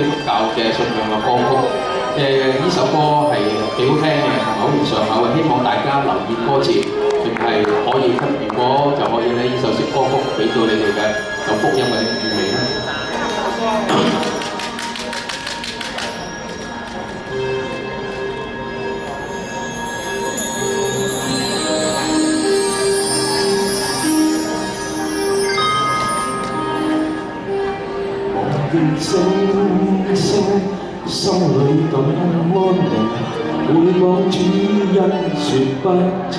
基督教嘅信仰嘅歌曲。呢首歌係幾好聽嘅，口唔上口嘅，希望大家留意歌詞，並係可以如果就可以咧，呢首歌曲俾到你哋嘅有福音嘅意味啦。星星心裏感安寧，回望主恩說不清，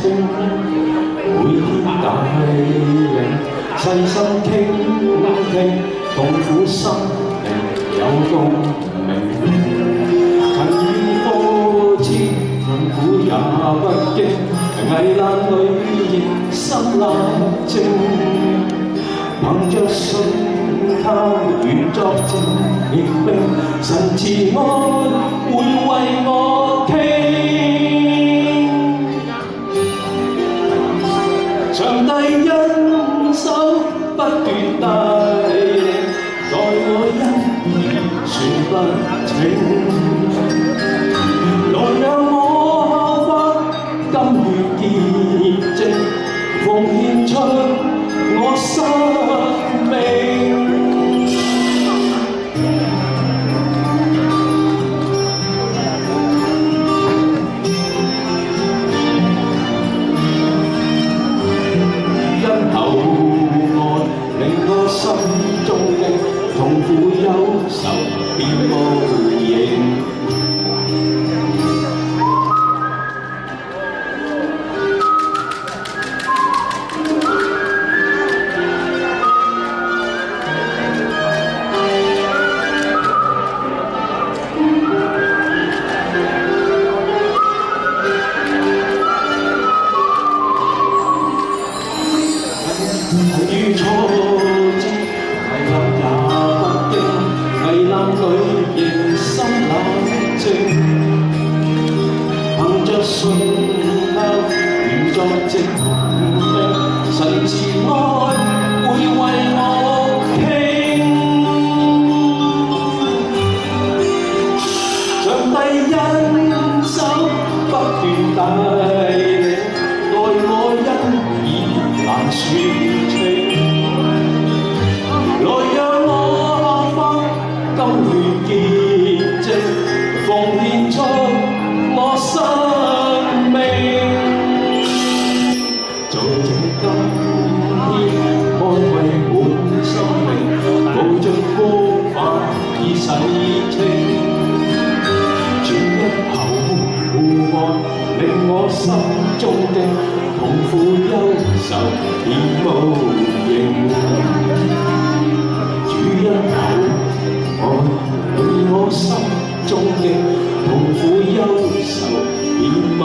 每天帶領細心傾聽，痛苦心靈有共鳴。曾遇波折，困苦也不驚，危難裏仍心冷靜，憑着信靠願作證明，神慈愛會為我傾。上帝恩手不斷帶領，待我恩義說不清。來讓我效法，甘願見證，奉獻出我生命。心中的痛苦憂愁變無形。遇挫折危難裏仍心冷靜，憑着信靠願作證明，神慈愛會為我傾。上帝恩手不斷帶領，待我恩義難説清。來讓我甘願見證，奉獻出我生命。在這今天安慰滿心靈，無盡光華已洗清。主一口呼愛，令我心中的痛苦憂愁變無形。主一口愛，令我心中的痛苦憂愁變無